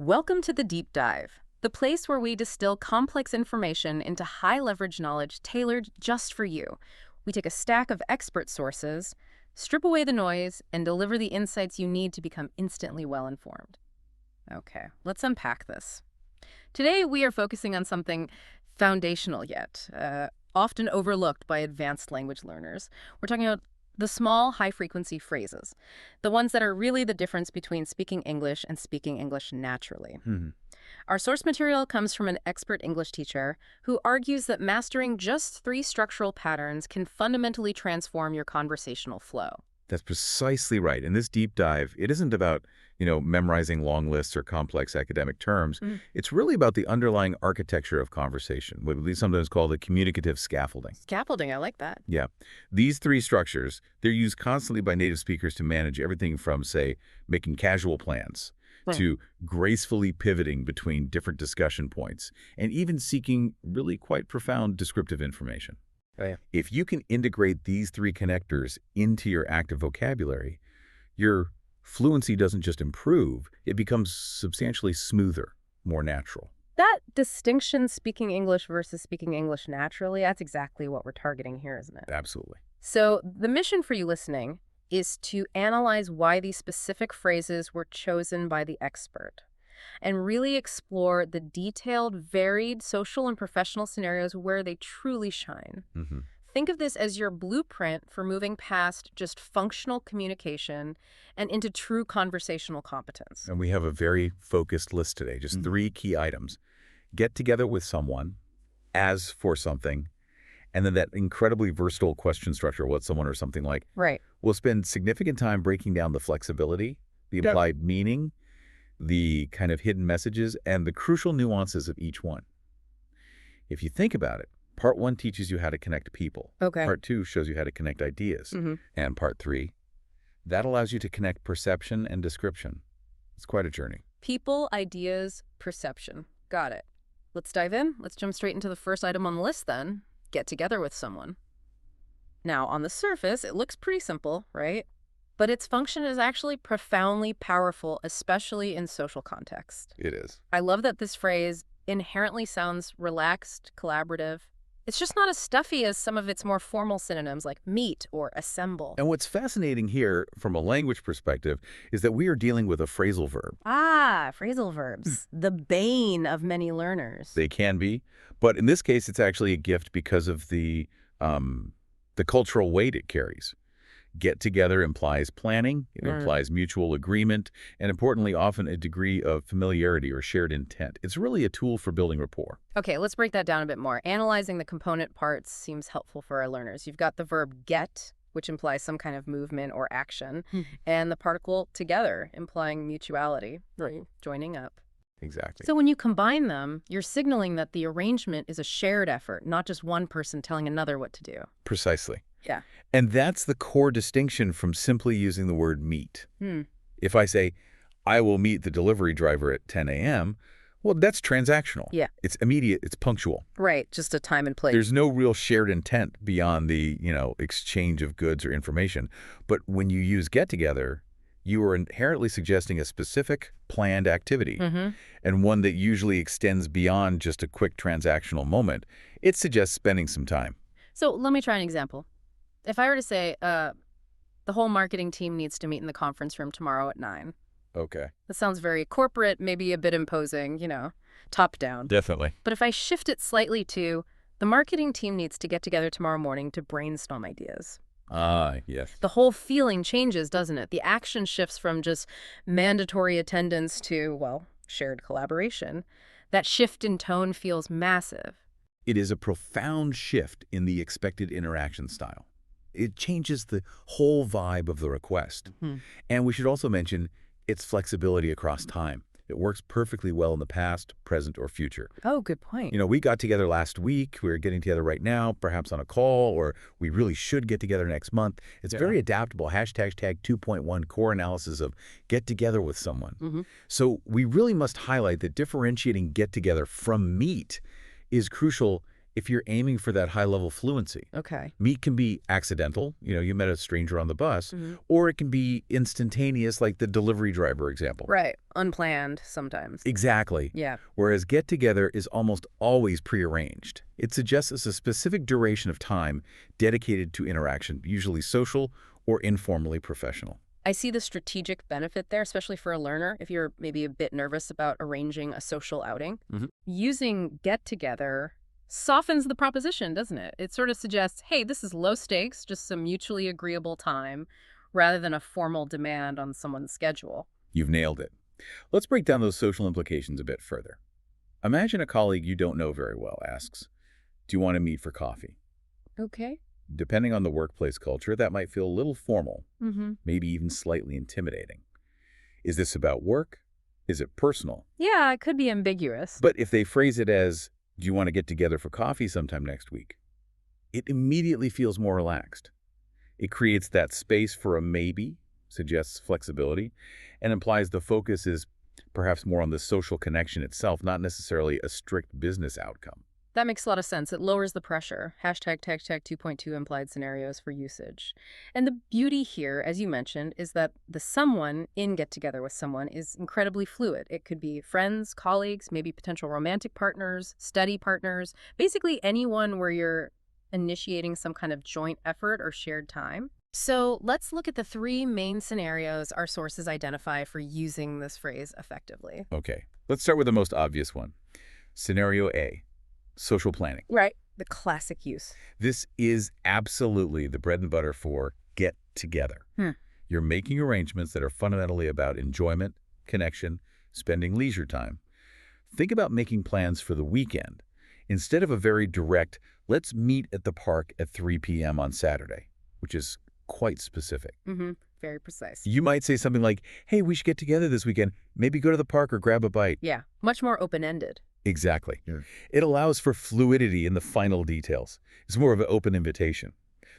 Welcome to the Deep Dive, the place where we distill complex information into high-leverage knowledge tailored just for you. We take a stack of expert sources, strip away the noise, and deliver the insights you need to become instantly well-informed. Okay, let's unpack this. Today, we are focusing on something foundational yet, often overlooked by advanced language learners. We're talking about the small, high-frequency phrases, the ones that are really the difference between speaking English and speaking English naturally. Our source material comes from an expert English teacher who argues that mastering just 3 structural patterns can fundamentally transform your conversational flow. That's precisely right. In this deep dive, it isn't about, memorizing long lists or complex academic terms. It's really about the underlying architecture of conversation, what we sometimes call the communicative scaffolding. Scaffolding, I like that. Yeah. These 3 structures, they're used constantly by native speakers to manage everything from, say, making casual plans to gracefully pivoting between different discussion points and even seeking really quite profound descriptive information. Oh, yeah. If you can integrate these 3 connectors into your active vocabulary, your fluency doesn't just improve, it becomes substantially smoother, more natural. That distinction, speaking English versus speaking English naturally, that's exactly what we're targeting here, isn't it? Absolutely. So the mission for you listening is to analyze why these specific phrases were chosen by the expert and really explore the detailed, varied social and professional scenarios where they truly shine. Think of this as your blueprint for moving past just functional communication and into true conversational competence. And we have a very focused list today, just 3 key items. Get together with someone, as for something, and then that incredibly versatile question structure, what someone or something like. Right. We'll spend significant time breaking down the flexibility, the implied meaning, the kind of hidden messages, and the crucial nuances of each one. If you think about it, Part 1 teaches you how to connect people. Okay. Part 2 shows you how to connect ideas. And Part 3, that allows you to connect perception and description. It's quite a journey. People, ideas, perception. Got it. Let's dive in. Let's jump straight into the first item on the list then. Get together with someone. Now, on the surface, it looks pretty simple, right? But its function is actually profoundly powerful, especially in social context. It is. I love that this phrase inherently sounds relaxed, collaborative. It's just not as stuffy as some of its more formal synonyms like meet or assemble. And what's fascinating here, from a language perspective, is that we are dealing with a phrasal verb. Ah, phrasal verbs. The bane of many learners. They can be, but in this case, it's actually a gift because of the cultural weight it carries. Get together implies planning, it implies mutual agreement, and importantly, often a degree of familiarity or shared intent. It's really a tool for building rapport. Okay, let's break that down a bit more. Analyzing the component parts seems helpful for our learners. You've got the verb get, which implies some kind of movement or action, and the particle together, implying mutuality, joining up. Exactly. So when you combine them, you're signaling that the arrangement is a shared effort, not just one person telling another what to do. Precisely. Yeah. And that's the core distinction from simply using the word meet. If I say, I will meet the delivery driver at 10 a.m., well, that's transactional. Yeah. It's immediate, it's punctual. Right, just a time and place. There's no real shared intent beyond the, exchange of goods or information. But when you use get together, you are inherently suggesting a specific planned activity, and one that usually extends beyond just a quick transactional moment. It suggests spending some time. So let me try an example. If I were to say, the whole marketing team needs to meet in the conference room tomorrow at 9. Okay. That sounds very corporate, maybe a bit imposing, top down. Definitely. But if I shift it slightly to, the marketing team needs to get together tomorrow morning to brainstorm ideas. Ah, yes. The whole feeling changes, doesn't it? The action shifts from just mandatory attendance to, well, shared collaboration. That shift in tone feels massive. It is a profound shift in the expected interaction style. It changes the whole vibe of the request. And we should also mention its flexibility across time. It works perfectly well in the past, present, or future. Oh, good point. We got together last week. We're getting together right now, perhaps on a call, or we really should get together next month. It's very adaptable. Hashtag 2.1 core analysis of get together with someone. So we really must highlight that differentiating get together from meet is crucial if you're aiming for that high-level fluency. Okay. Meet can be accidental, you met a stranger on the bus, Hmm. or it can be instantaneous, like the delivery driver example. Right. Unplanned sometimes. Exactly. Yeah. Whereas get-together is almost always prearranged. It suggests a specific duration of time dedicated to interaction, usually social or informally professional. I see the strategic benefit there, especially for a learner, if you're maybe a bit nervous about arranging a social outing. Mhm. Using get together softens the proposition, doesn't it? It sort of suggests, hey, this is low stakes, just some mutually agreeable time, rather than a formal demand on someone's schedule. You've nailed it. Let's break down those social implications a bit further. Imagine a colleague you don't know very well asks, "Do you want to meet for coffee?" Okay. Depending on the workplace culture, that might feel a little formal, Mm-hmm. maybe even slightly intimidating. Is this about work? Is it personal? Yeah, it could be ambiguous. But if they phrase it as, "Do you want to get together for coffee sometime next week?" it immediately feels more relaxed. It creates that space for a maybe, suggests flexibility, and implies the focus is perhaps more on the social connection itself, not necessarily a strict business outcome. That makes a lot of sense. It lowers the pressure. Hashtag tag 2.2 implied scenarios for usage. And the beauty here, as you mentioned, is that the someone in get together with someone is incredibly fluid. It could be friends, colleagues, maybe potential romantic partners, study partners, basically anyone where you're initiating some kind of joint effort or shared time. So let's look at the three main scenarios our sources identify for using this phrase effectively. Okay, let's start with the most obvious one. Scenario A, social planning. Right. The classic use. This is absolutely the bread and butter for get together. You're making arrangements that are fundamentally about enjoyment, connection, spending leisure time. Think about making plans for the weekend instead of a very direct, "let's meet at the park at 3 p.m. on Saturday," which is quite specific. Mm-hmm. Very precise. You might say something like, "Hey, we should get together this weekend. Maybe go to the park or grab a bite." Yeah. Much more open-ended. Exactly. Yeah. It allows for fluidity in the final details. It's more of an open invitation.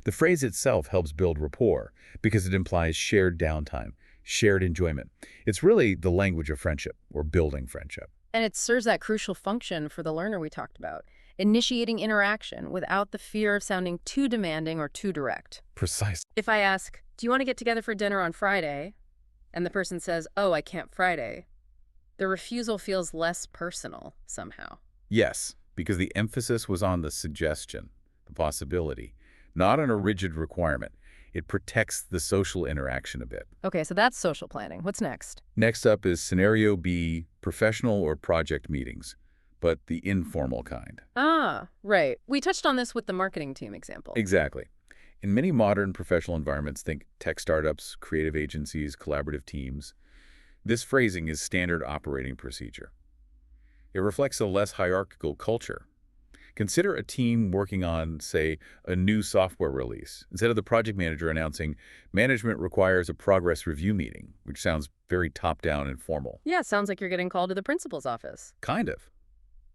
The phrase itself helps build rapport because it implies shared downtime, shared enjoyment. It's really the language of friendship or building friendship. And it serves that crucial function for the learner we talked about, initiating interaction without the fear of sounding too demanding or too direct. Precisely. If I ask, do you want to get together for dinner on Friday? And the person says, oh, I can't Friday. The refusal feels less personal somehow. Yes, because the emphasis was on the suggestion, the possibility, not on a rigid requirement. It protects the social interaction a bit. Okay, so that's social planning. What's next? Next up is scenario B, professional or project meetings, but the informal kind. Ah, right. We touched on this with the marketing team example. Exactly. In many modern professional environments, think tech startups, creative agencies, collaborative teams, this phrasing is standard operating procedure. It reflects a less hierarchical culture. Consider a team working on, say, a new software release. Instead of the project manager announcing, "management requires a progress review meeting," which sounds very top-down and formal. Yeah, sounds like you're getting called to the principal's office. Kind of.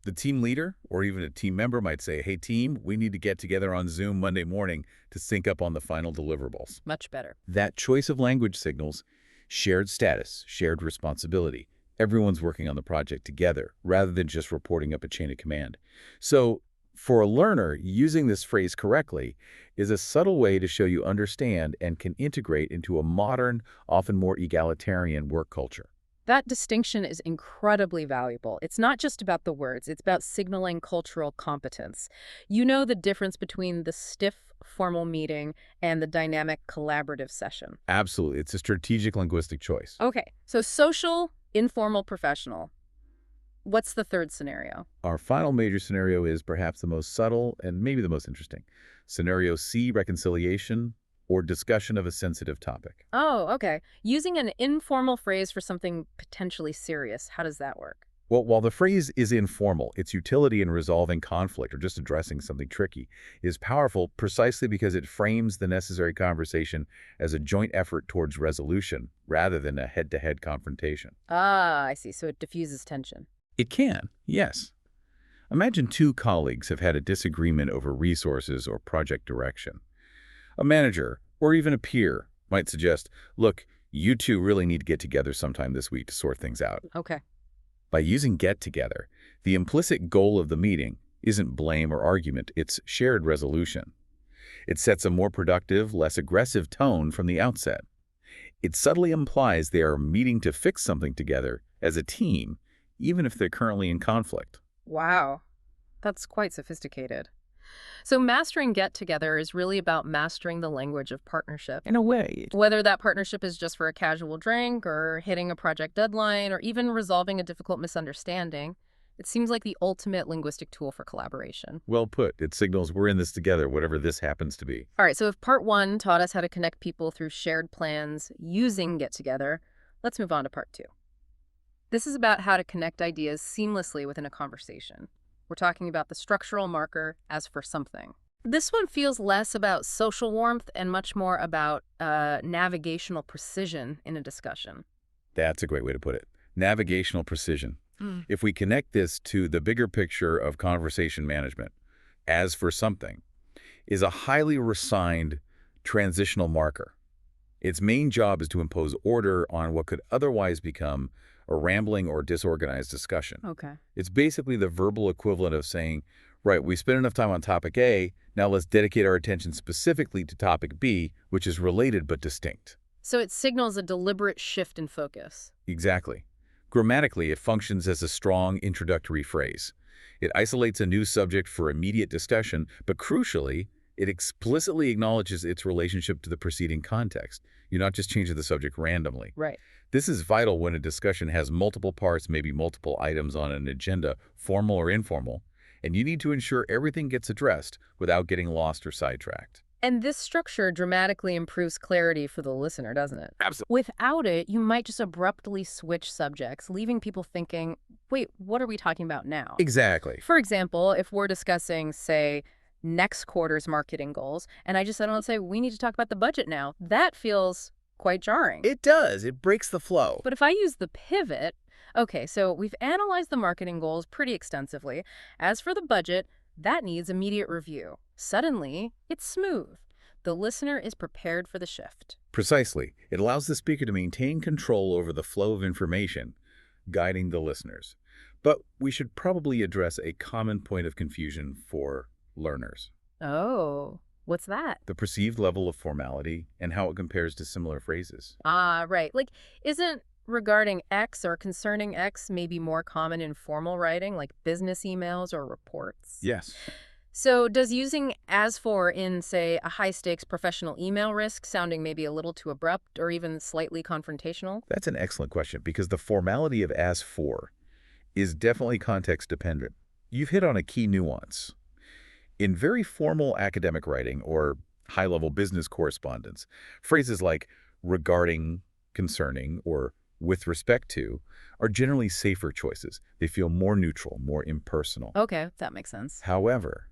The team leader or even a team member might say, "Hey team, we need to get together on Zoom Monday morning to sync up on the final deliverables." Much better. That choice of language signals shared status, shared responsibility. Everyone's working on the project together rather than just reporting up a chain of command. So for a learner, using this phrase correctly is a subtle way to show you understand and can integrate into a modern, often more egalitarian work culture. That distinction is incredibly valuable. It's not just about the words, it's about signaling cultural competence. You know the difference between the stiff, formal meeting and the dynamic, collaborative session. Absolutely. It's a strategic linguistic choice. Okay, so social, informal, professional. What's the third scenario? Our final major scenario is perhaps the most subtle and maybe the most interesting. Scenario C, reconciliation or discussion of a sensitive topic. Oh, okay. Using an informal phrase for something potentially serious. How does that work? Well, while the phrase is informal, its utility in resolving conflict or just addressing something tricky is powerful precisely because it frames the necessary conversation as a joint effort towards resolution rather than a head-to-head confrontation. Ah, I see. So it diffuses tension. It can, yes. Imagine two colleagues have had a disagreement over resources or project direction. A manager, or even a peer, might suggest, "Look, you two really need to get together sometime this week to sort things out." Okay. By using get together, the implicit goal of the meeting, isn't blame or argument, it's shared resolution. It sets a more productive, less aggressive tone from the outset. It subtly implies they are meeting to fix something together as a team, even if they're currently in conflict. Wow, that's quite sophisticated. So mastering get together is really about mastering the language of partnership. In a way. Whether that partnership is just for a casual drink or hitting a project deadline or even resolving a difficult misunderstanding, it seems like the ultimate linguistic tool for collaboration. Well put. It signals we're in this together, whatever this happens to be. All right, so if part one taught us how to connect people through shared plans using get together, let's move on to part two. This is about how to connect ideas seamlessly within a conversation. We're talking about the structural marker as for something. This one feels less about social warmth and much more about navigational precision in a discussion. That's a great way to put it. Navigational precision. Mm. If we connect this to the bigger picture of conversation management, as for something, is a highly refined transitional marker. Its main job is to impose order on what could otherwise become a rambling or disorganized discussion. Okay. It's basically the verbal equivalent of saying, right, we spent enough time on topic A, now let's dedicate our attention specifically to topic B, which is related but distinct. So it signals a deliberate shift in focus. Exactly. Grammatically, it functions as a strong introductory phrase. It isolates a new subject for immediate discussion, but crucially, it explicitly acknowledges its relationship to the preceding context. You're not just changing the subject randomly. Right. This is vital when a discussion has multiple parts, maybe multiple items on an agenda, formal or informal, and you need to ensure everything gets addressed without getting lost or sidetracked. And this structure dramatically improves clarity for the listener, doesn't it? Absolutely. Without it, you might just abruptly switch subjects, leaving people thinking, wait, what are we talking about now? Exactly. For example, if we're discussing, say, next quarter's marketing goals, and I just suddenly say, we need to talk about the budget now, that feels quite jarring. It does. It breaks the flow. But if I use the pivot, okay, so we've analyzed the marketing goals pretty extensively. As for the budget, that needs immediate review. Suddenly, it's smooth. The listener is prepared for the shift. Precisely. It allows the speaker to maintain control over the flow of information, guiding the listeners. But we should probably address a common point of confusion for learners. Oh, what's that? The perceived level of formality and how it compares to similar phrases. Ah, right. Like, isn't regarding X or concerning X maybe more common in formal writing, like business emails or reports? Yes. So does using as for in, say, a high-stakes professional email risk sounding maybe a little too abrupt or even slightly confrontational? That's an excellent question because the formality of as for is definitely context dependent. You've hit on a key nuance. In very formal academic writing or high-level business correspondence, phrases like regarding, concerning, or with respect to are generally safer choices. They feel more neutral, more impersonal. Okay, that makes sense. However,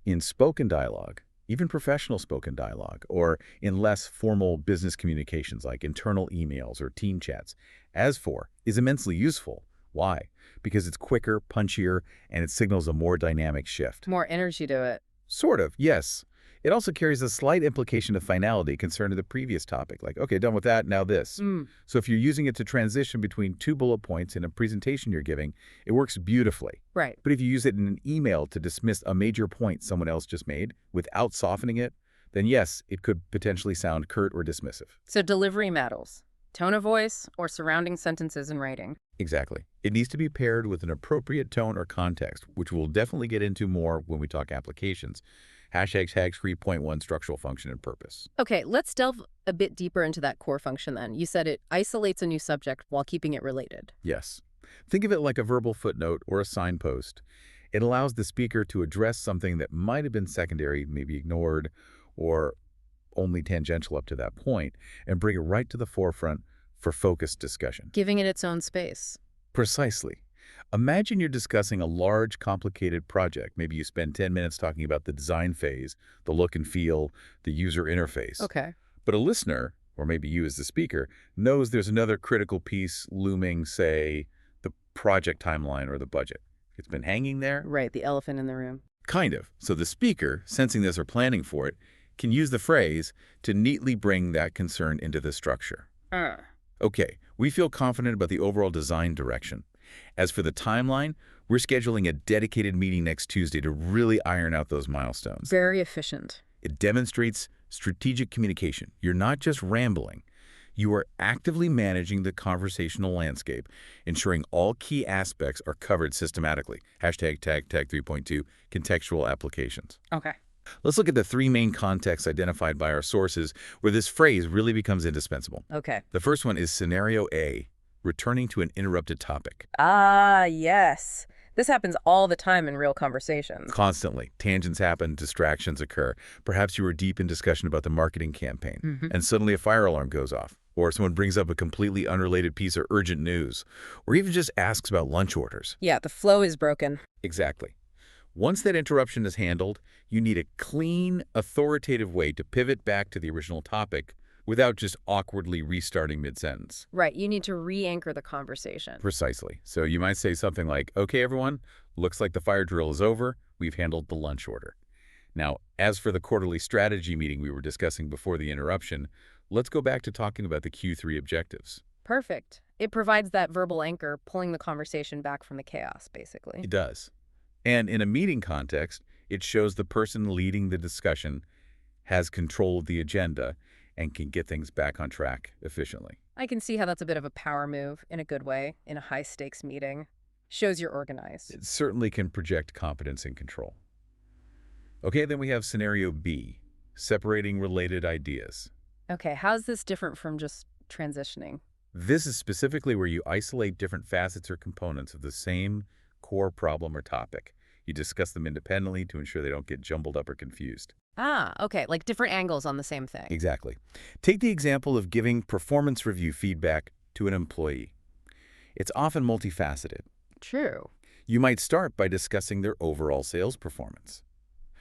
in spoken dialogue, even professional spoken dialogue, or in less formal business communications like internal emails or team chats, as for is immensely useful. Why? Because it's quicker, punchier, and it signals a more dynamic shift. More energy to it. Sort of, yes. It also carries a slight implication of finality concerning the previous topic, like, okay, done with that, now this. So if you're using it to transition between two bullet points in a presentation you're giving, it works beautifully. Right. But if you use it in an email to dismiss a major point someone else just made without softening it, then yes, it could potentially sound curt or dismissive. So delivery matters. Tone of voice or surrounding sentences in writing. Exactly. It needs to be paired with an appropriate tone or context, which we'll definitely get into more when we talk applications. Hashtags 3.1 structural function and purpose. Okay, let's delve a bit deeper into that core function then. You said it isolates a new subject while keeping it related. Yes. Think of it like a verbal footnote or a signpost. It allows the speaker to address something that might have been secondary, maybe ignored, or only tangential up to that point, and bring it right to the forefront for focused discussion. Giving it its own space. Precisely. Imagine you're discussing a large, complicated project. Maybe you spend 10 minutes talking about the design phase, the look and feel, the user interface. Okay. But a listener, or maybe you as the speaker, knows there's another critical piece looming, say, the project timeline or the budget. It's been hanging there. Right, the elephant in the room. Kind of. So the speaker, sensing this or planning for it, can use the phrase to neatly bring that concern into the structure. Okay, we feel confident about the overall design direction. As for the timeline, we're scheduling a dedicated meeting next Tuesday to really iron out those milestones. Very efficient. It demonstrates strategic communication. You're not just rambling. You are actively managing the conversational landscape, ensuring all key aspects are covered systematically. Hashtag tag 3.2, contextual applications. Okay. Let's look at the three main contexts identified by our sources where this phrase really becomes indispensable. Okay. The first one is scenario A, returning to an interrupted topic. Ah, yes. This happens all the time in real conversations. Constantly. Tangents happen, distractions occur. Perhaps you were deep in discussion about the marketing campaign, and suddenly a fire alarm goes off, or someone brings up a completely unrelated piece of urgent news, or even just asks about lunch orders. Yeah, the flow is broken. Exactly. Once that interruption is handled, you need a clean, authoritative way to pivot back to the original topic without just awkwardly restarting mid-sentence. Right, you need to re-anchor the conversation. Precisely. So you might say something like, okay, everyone, looks like the fire drill is over. We've handled the lunch order. Now, as for the quarterly strategy meeting we were discussing before the interruption, let's go back to talking about the Q3 objectives. Perfect. It provides that verbal anchor, pulling the conversation back from the chaos, basically. It does. And in a meeting context, it shows the person leading the discussion has control of the agenda and can get things back on track efficiently. I can see how that's a bit of a power move in a good way in a high-stakes meeting. Shows you're organized. It certainly can project competence and control. Okay, then we have scenario B, separating related ideas. Okay, how's this different from just transitioning? This is specifically where you isolate different facets or components of the same core problem or topic. You discuss them independently to ensure they don't get jumbled up or confused. Ah, okay, like different angles on the same thing. Exactly. Take the example of giving performance review feedback to an employee. It's often multifaceted. True. You might start by discussing their overall sales performance.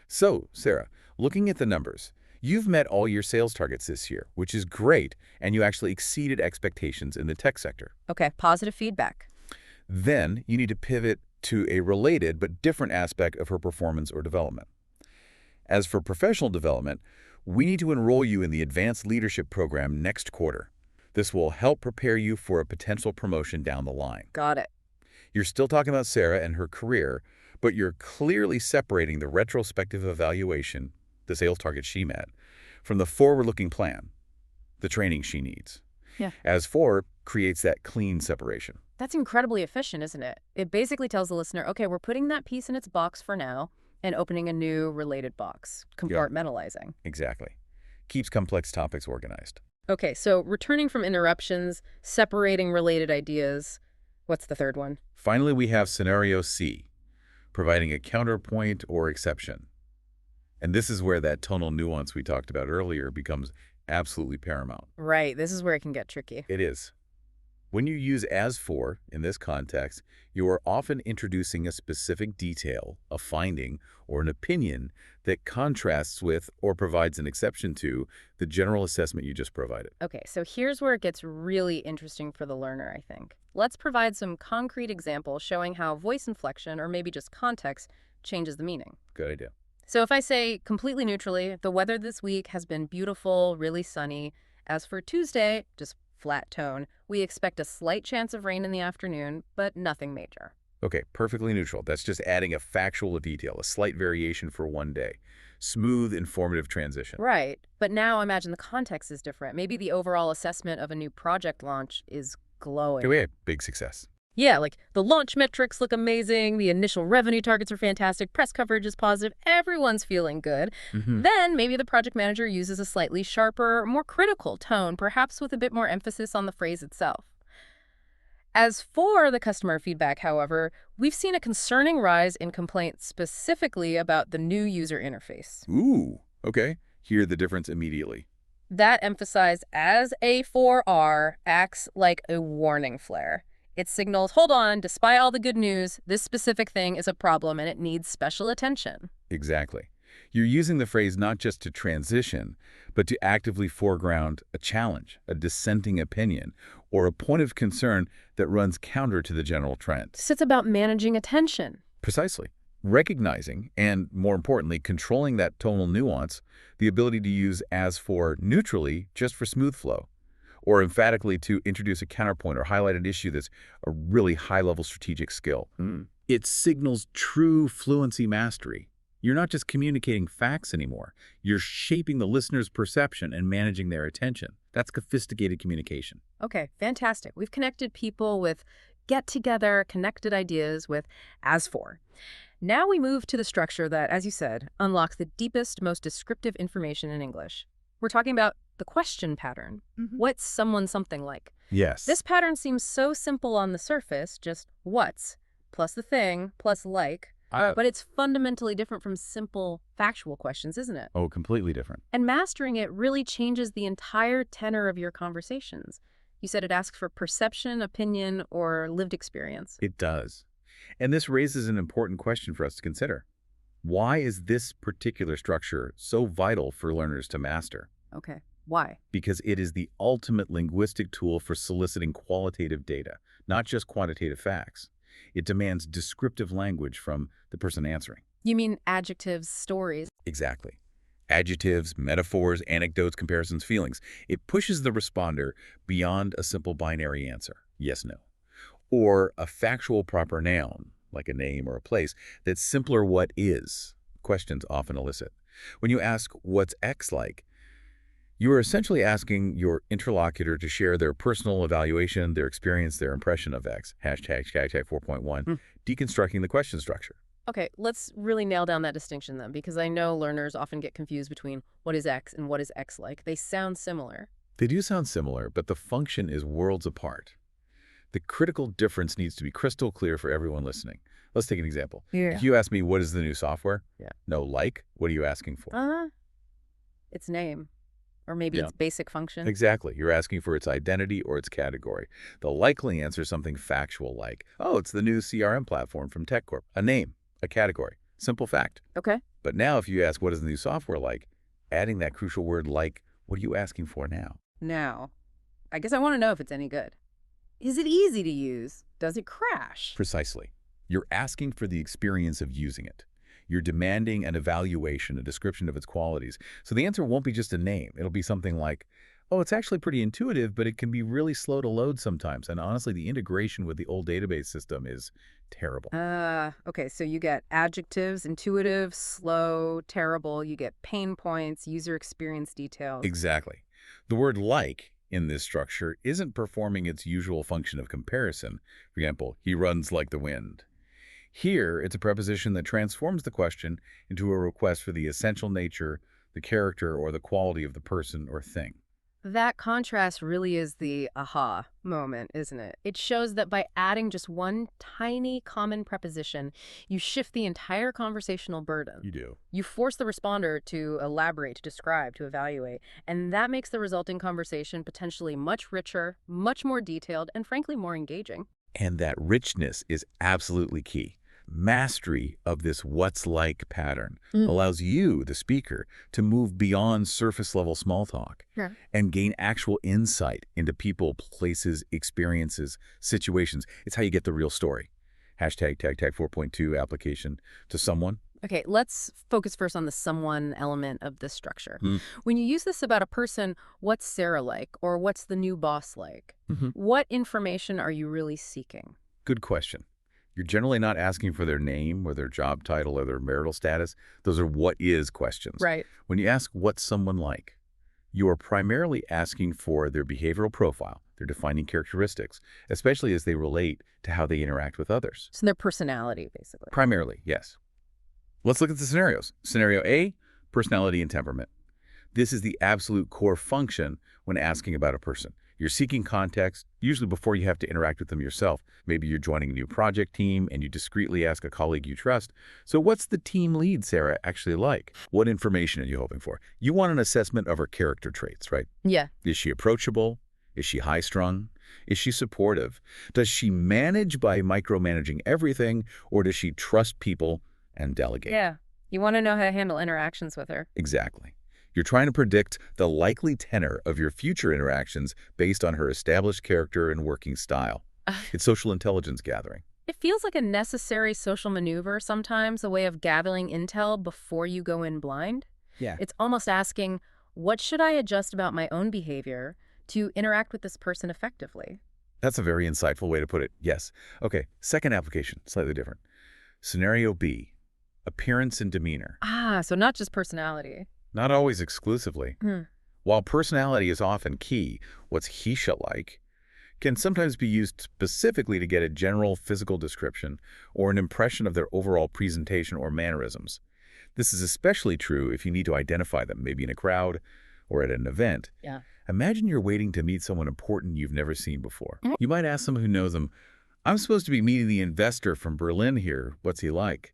So, Sarah, looking at the numbers, you've met all your sales targets this year, which is great, and you actually exceeded expectations in the tech sector. Okay, positive feedback. Then you need to pivot to a related but different aspect of her performance or development. As for professional development, we need to enroll you in the Advanced Leadership Program next quarter. This will help prepare you for a potential promotion down the line. Got it. You're still talking about Sarah and her career, but you're clearly separating the retrospective evaluation, the sales target she met, from the forward-looking plan, the training she needs. Yeah. As for creates that clean separation. That's incredibly efficient, isn't it? It basically tells the listener, okay, we're putting that piece in its box for now and opening a new related box, compartmentalizing. Exactly. Keeps complex topics organized. Okay, so returning from interruptions, separating related ideas. What's the third one? Finally, we have scenario C, providing a counterpoint or exception. And this is where that tonal nuance we talked about earlier becomes absolutely paramount. Right, this is where it can get tricky. It is. When you use as for in this context, you are often introducing a specific detail, a finding, or an opinion that contrasts with or provides an exception to the general assessment you just provided. Okay, so here's where it gets really interesting for the learner, I think. Let's provide some concrete examples showing how voice inflection, or maybe just context, changes the meaning. Good idea. So if I say completely neutrally, the weather this week has been beautiful, really sunny. As for Tuesday, just flat tone, we expect a slight chance of rain in the afternoon, but nothing major. Okay, perfectly neutral. That's just adding a factual detail, a slight variation for one day. Smooth, informative transition. Right, but now imagine the context is different. Maybe the overall assessment of a new project launch is glowing. Okay, we had big success. Yeah, like the launch metrics look amazing, the initial revenue targets are fantastic, press coverage is positive, everyone's feeling good. Then maybe the project manager uses a slightly sharper, more critical tone, perhaps with a bit more emphasis on the phrase itself. As for the customer feedback, however, we've seen a concerning rise in complaints specifically about the new user interface. Ooh, okay. Hear the difference immediately. That emphasized as A4R acts like a warning flare. It signals, hold on, despite all the good news, this specific thing is a problem and it needs special attention. Exactly. You're using the phrase not just to transition, but to actively foreground a challenge, a dissenting opinion, or a point of concern that runs counter to the general trend. So it's about managing attention. Precisely. Recognizing and, more importantly, controlling that tonal nuance, the ability to use as for neutrally just for smooth flow, or emphatically to introduce a counterpoint or highlight an issue that's a really high-level strategic skill. It signals true fluency mastery. You're not just communicating facts anymore. You're shaping the listener's perception and managing their attention. That's sophisticated communication. Okay, fantastic. We've connected people with get together, connected ideas with as for. Now we move to the structure that, as you said, unlocks the deepest, most descriptive information in English. We're talking about the question pattern. What's someone something like? Yes. This pattern seems so simple on the surface, just what's, plus the thing, plus like, but it's fundamentally different from simple factual questions, isn't it? Oh, completely different. And mastering it really changes the entire tenor of your conversations. You said it asks for perception, opinion, or lived experience. It does. And this raises an important question for us to consider. Why is this particular structure so vital for learners to master? Okay, why? Because it is the ultimate linguistic tool for soliciting qualitative data, not just quantitative facts. It demands descriptive language from the person answering. You mean adjectives, stories? Exactly. Adjectives, metaphors, anecdotes, comparisons, feelings. It pushes the responder beyond a simple binary answer, yes, no, or a factual proper noun, like a name or a place, that's simpler what is, questions often elicit. When you ask, what's X like, you are essentially asking your interlocutor to share their personal evaluation, their experience, their impression of X, hashtag 4.1, deconstructing the question structure. Okay, let's really nail down that distinction then, because I know learners often get confused between what is X and what is X like. They sound similar. They do sound similar, but the function is worlds apart. The critical difference needs to be crystal clear for everyone listening. Let's take an example. Yeah. If you ask me, what is the new software? Yeah. No, like, what are you asking for? Its name. Or maybe its basic function. Exactly. You're asking for its identity or its category. The likely answer is something factual like, oh, it's the new CRM platform from TechCorp. A name, a category. Simple fact. Okay. But now if you ask, what is the new software like? Adding that crucial word like, what are you asking for now? Now, I guess I want to know if it's any good. Is it easy to use? Does it crash? Precisely. You're asking for the experience of using it. You're demanding an evaluation, a description of its qualities. So the answer won't be just a name. It'll be something like, oh, it's actually pretty intuitive, but it can be really slow to load sometimes. And honestly, the integration with the old database system is terrible. Okay, so you get adjectives, intuitive, slow, terrible. You get pain points, user experience details. Exactly. The word like in this structure isn't performing its usual function of comparison. For example, he runs like the wind. Here, it's a preposition that transforms the question into a request for the essential nature, the character, or the quality of the person or thing. That contrast really is the aha moment, isn't it? It shows that by adding just one tiny common preposition, you shift the entire conversational burden. You do. You force the responder to elaborate, to describe, to evaluate, and that makes the resulting conversation potentially much richer, much more detailed, and frankly more engaging. And that richness is absolutely key. Mastery of this what's like pattern allows you, the speaker, to move beyond surface-level small talk and gain actual insight into people, places, experiences, situations. It's how you get the real story. Hashtag 4.2 application to someone. Okay, let's focus first on the someone element of this structure. When you use this about a person, what's Sarah like, or what's the new boss like? What information are you really seeking? Good question. You're generally not asking for their name or their job title or their marital status. Those are what is questions. Right. When you ask what's someone like, you are primarily asking for their behavioral profile, their defining characteristics, especially as they relate to how they interact with others. So their personality, basically. Primarily, yes. Let's look at the scenarios. Scenario A, personality and temperament. This is the absolute core function when asking about a person. You're seeking context, usually before you have to interact with them yourself. Maybe you're joining a new project team and you discreetly ask a colleague you trust, so what's the team lead, Sarah, actually like? What information are you hoping for? You want an assessment of her character traits, right? Yeah. Is she approachable? Is she high-strung? Is she supportive? Does she manage by micromanaging everything, or does she trust people and delegate? Yeah. You want to know how to handle interactions with her. Exactly. You're trying to predict the likely tenor of your future interactions based on her established character and working style. It's social intelligence gathering. It feels like a necessary social maneuver sometimes, a way of gathering intel before you go in blind. Yeah. It's almost asking, what should I adjust about my own behavior to interact with this person effectively. That's a very insightful way to put it. Yes. Okay, second application, slightly different. Scenario B, appearance and demeanor. Ah, so not just personality. Not always exclusively. Hmm. While personality is often key, what's Heisha like can sometimes be used specifically to get a general physical description or an impression of their overall presentation or mannerisms. This is especially true if you need to identify them, maybe in a crowd or at an event. Yeah. Imagine you're waiting to meet someone important you've never seen before. Mm. You might ask someone who knows them, "I'm supposed to be meeting the investor from Berlin here. What's he like?"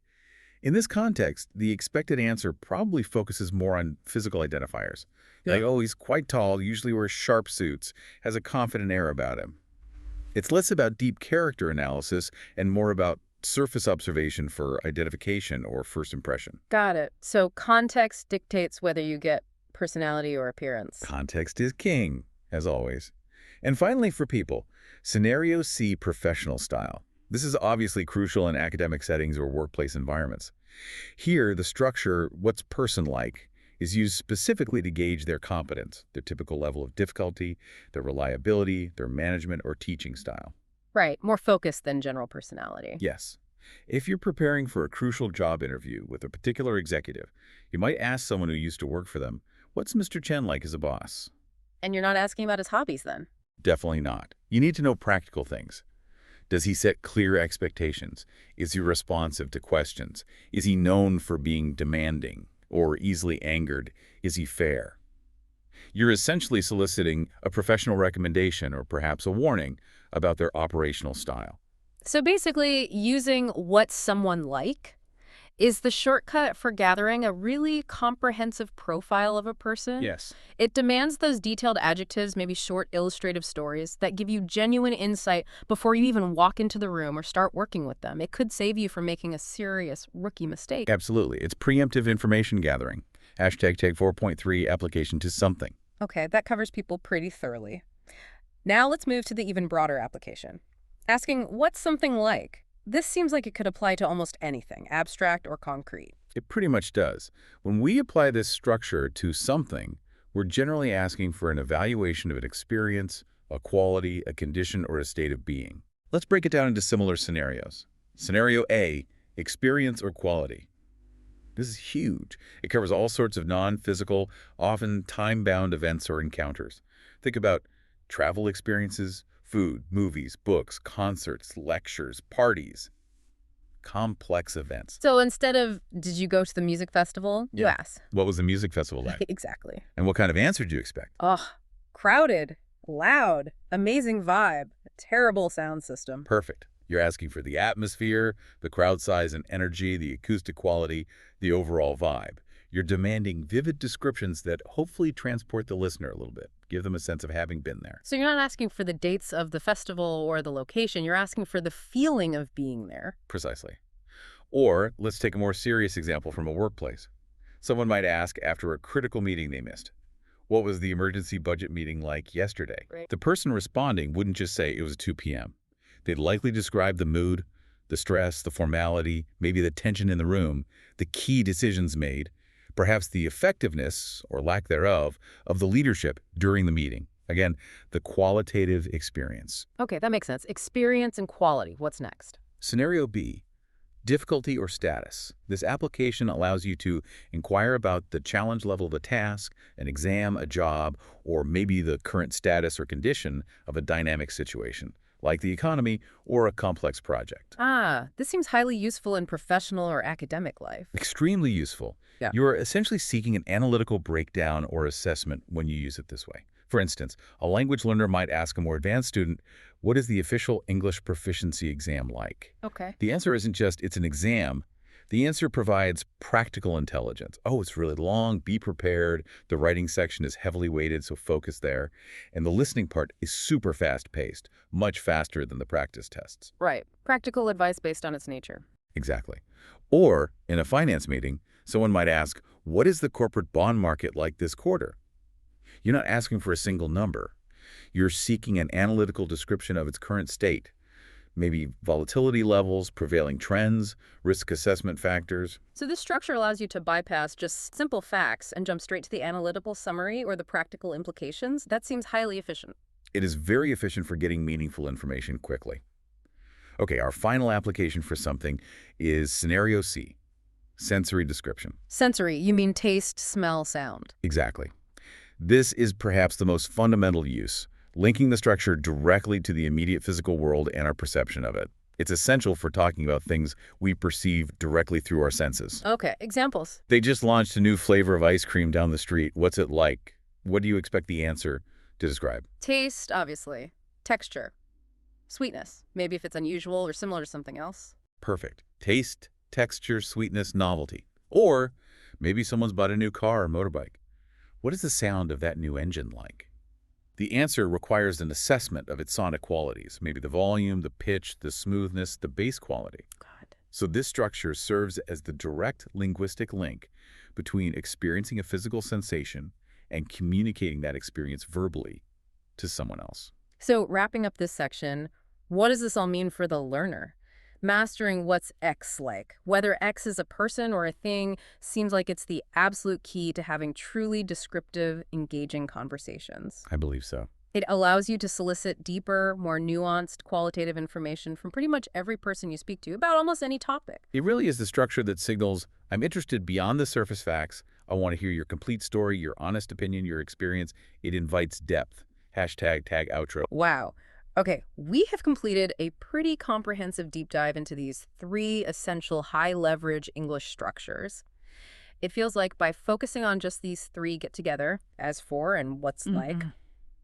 In this context, the expected answer probably focuses more on physical identifiers. Like, oh, he's quite tall, usually wears sharp suits, has a confident air about him. It's less about deep character analysis and more about surface observation for identification or first impression. Got it. So context dictates whether you get personality or appearance. Context is king, as always. And finally, for people, Scenario C, professional style. This is obviously crucial in academic settings or workplace environments. Here, the structure, what's person-like, is used specifically to gauge their competence, their typical level of difficulty, their reliability, their management or teaching style. Right, more focused than general personality. Yes. If you're preparing for a crucial job interview with a particular executive, you might ask someone who used to work for them, "What's Mr. Chen like as a boss?" And you're not asking about his hobbies then? Definitely not. You need to know practical things. Does he set clear expectations? Is he responsive to questions? Is he known for being demanding or easily angered? Is he fair? You're essentially soliciting a professional recommendation or perhaps a warning about their operational style. So basically, using what's someone like is the shortcut for gathering a really comprehensive profile of a person. Yes. It demands those detailed adjectives, maybe short illustrative stories, that give you genuine insight before you even walk into the room or start working with them. It could save you from making a serious rookie mistake. Absolutely. It's preemptive information gathering. Hashtag Tag 4.3 application to something. Okay, that covers people pretty thoroughly. Now let's move to the even broader application. Asking, what's something like? This seems like it could apply to almost anything, abstract or concrete. It pretty much does. When we apply this structure to something, we're generally asking for an evaluation of an experience, a quality, a condition, or a state of being. Let's break it down into similar scenarios. Scenario A, experience or quality. This is huge. It covers all sorts of non-physical, often time-bound events or encounters. Think about travel experiences, food, movies, books, concerts, lectures, parties. Complex events. So instead of, did you go to the music festival? You ask. What was the music festival like? Exactly. And what kind of answer did you expect? Oh, crowded, loud, amazing vibe, terrible sound system. Perfect. You're asking for the atmosphere, the crowd size and energy, the acoustic quality, the overall vibe. You're demanding vivid descriptions that hopefully transport the listener a little bit, give them a sense of having been there. So you're not asking for the dates of the festival or the location. You're asking for the feeling of being there. Precisely. Or let's take a more serious example from a workplace. Someone might ask after a critical meeting they missed, "What was the emergency budget meeting like yesterday?" Right. The person responding wouldn't just say it was 2 p.m. They'd likely describe the mood, the stress, the formality, maybe the tension in the room, the key decisions made, perhaps the effectiveness, or lack thereof, of the leadership during the meeting. Again, the qualitative experience. Okay, that makes sense. Experience and quality. What's next? Scenario B, difficulty or status. This application allows you to inquire about the challenge level of a task, an exam, a job, or maybe the current status or condition of a dynamic situation, like the economy or a complex project. Ah, this seems highly useful in professional or academic life. Extremely useful. Yeah. You are essentially seeking an analytical breakdown or assessment when you use it this way. For instance, a language learner might ask a more advanced student, "What is the official English proficiency exam like?" Okay. The answer isn't just, "It's an exam." The answer provides practical intelligence. Oh, it's really long, be prepared. The writing section is heavily weighted, so focus there. And the listening part is super fast-paced, much faster than the practice tests. Right. Practical advice based on its nature. Exactly. Or, in a finance meeting, someone might ask, "What is the corporate bond market like this quarter?" You're not asking for a single number. You're seeking an analytical description of its current state. maybe volatility levels, prevailing trends, risk assessment factors. So this structure allows you to bypass just simple facts and jump straight to the analytical summary or the practical implications. That seems highly efficient. It is very efficient for getting meaningful information quickly. Okay, our final application for something is scenario C, sensory description. Sensory, you mean taste, smell, sound. Exactly. This is perhaps the most fundamental use, linking the structure directly to the immediate physical world and our perception of it. It's essential for talking about things we perceive directly through our senses. Okay, examples. They just launched a new flavor of ice cream down the street. What's it like? What do you expect the answer to describe? Taste, obviously. Texture. Sweetness. Maybe if it's unusual or similar to something else. Perfect. Taste, texture, sweetness, novelty. Or maybe someone's bought a new car or motorbike. What is the sound of that new engine like? The answer requires an assessment of its sonic qualities, maybe the volume, the pitch, the smoothness, the bass quality. God. So this structure serves as the direct linguistic link between experiencing a physical sensation and communicating that experience verbally to someone else. So wrapping up this section, what does this all mean for the learner? Mastering what's X like, whether X is a person or a thing, seems like it's the absolute key to having truly descriptive, engaging conversations. I believe so. It allows you to solicit deeper, more nuanced, qualitative information from pretty much every person you speak to about almost any topic. It really is the structure that signals, I'm interested beyond the surface facts. I want to hear your complete story, your honest opinion, your experience. It invites depth. Hashtag tag outro. Wow. Okay, we have completed a pretty comprehensive deep dive into these 3 essential high-leverage English structures. It feels like by focusing on just these 3 get together, as for and what's like,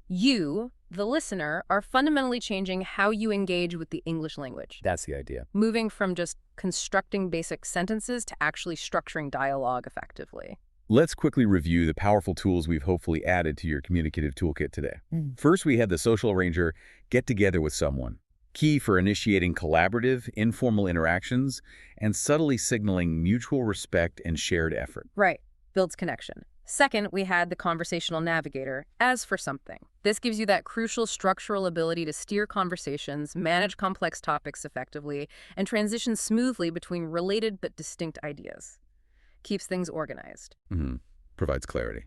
you, the listener, are fundamentally changing how you engage with the English language. That's the idea. Moving from just constructing basic sentences to actually structuring dialogue effectively. Let's quickly review the powerful tools we've hopefully added to your communicative toolkit today. First, we had the social arranger, get together with someone. Key for initiating collaborative, informal interactions and subtly signaling mutual respect and shared effort. Right. Builds connection. Second, we had the conversational navigator, as for something. This gives you that crucial structural ability to steer conversations, manage complex topics effectively, and transition smoothly between related but distinct ideas. Keeps things organized. Provides clarity.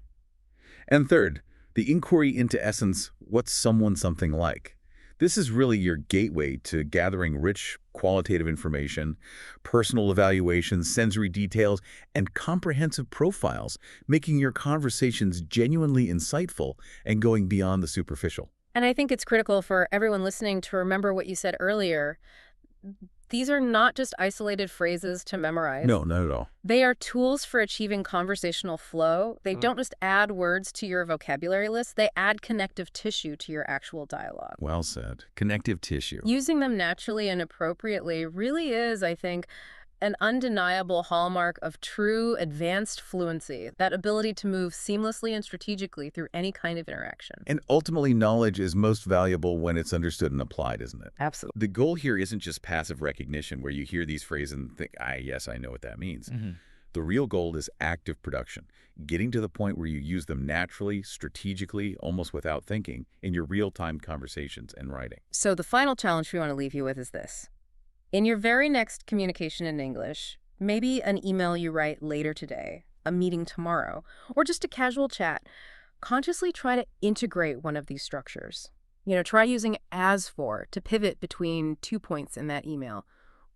And third, the inquiry into essence, what's someone something like? This is really your gateway to gathering rich, qualitative information, personal evaluations, sensory details, and comprehensive profiles, making your conversations genuinely insightful and going beyond the superficial. And I think it's critical for everyone listening to remember what you said earlier. These are not just isolated phrases to memorize. No, not at all. They are tools for achieving conversational flow. They don't just add words to your vocabulary list, they add connective tissue to your actual dialogue. Well said. Connective tissue. Using them naturally and appropriately really is, I think, an undeniable hallmark of true advanced fluency, that ability to move seamlessly and strategically through any kind of interaction. And ultimately, knowledge is most valuable when it's understood and applied, isn't it? Absolutely. The goal here isn't just passive recognition where you hear these phrases and think, yes, I know what that means. The real goal is active production, getting to the point where you use them naturally, strategically, almost without thinking, in your real-time conversations and writing. So the final challenge we want to leave you with is this. In your very next communication in English, maybe an email you write later today, a meeting tomorrow, or just a casual chat, consciously try to integrate one of these structures. Try using as for to pivot between 2 points in that email,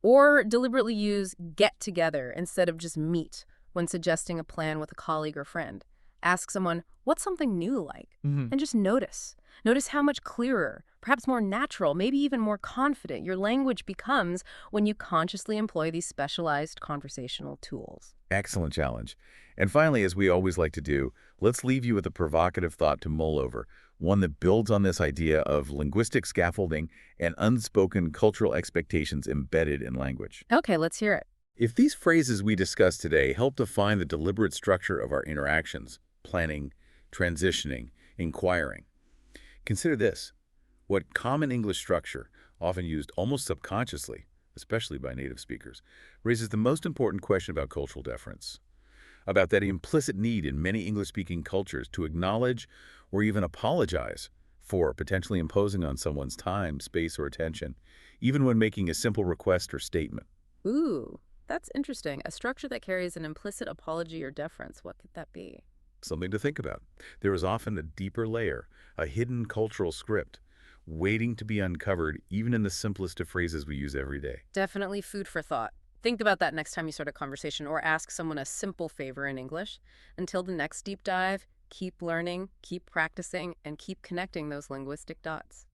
or deliberately use get together instead of just meet when suggesting a plan with a colleague or friend. Ask someone, what's something new like? And just notice. Notice how much clearer, perhaps more natural, maybe even more confident your language becomes when you consciously employ these specialized conversational tools. Excellent challenge. And finally, as we always like to do, let's leave you with a provocative thought to mull over, one that builds on this idea of linguistic scaffolding and unspoken cultural expectations embedded in language. Okay, let's hear it. If these phrases we discussed today help define the deliberate structure of our interactions, planning, transitioning, inquiring, consider this. What common English structure, often used almost subconsciously, especially by native speakers, raises the most important question about cultural deference, about that implicit need in many English-speaking cultures to acknowledge or even apologize 4. Potentially imposing on someone's time, space, or attention, even when making a simple request or statement. Ooh, that's interesting. A structure that carries an implicit apology or deference. What could that be? Something to think about. There is often a deeper layer, a hidden cultural script, waiting to be uncovered even in the simplest of phrases we use every day. Definitely food for thought. Think about that next time you start a conversation or ask someone a simple favor in English. Until the next deep dive, keep learning, keep practicing, and keep connecting those linguistic dots.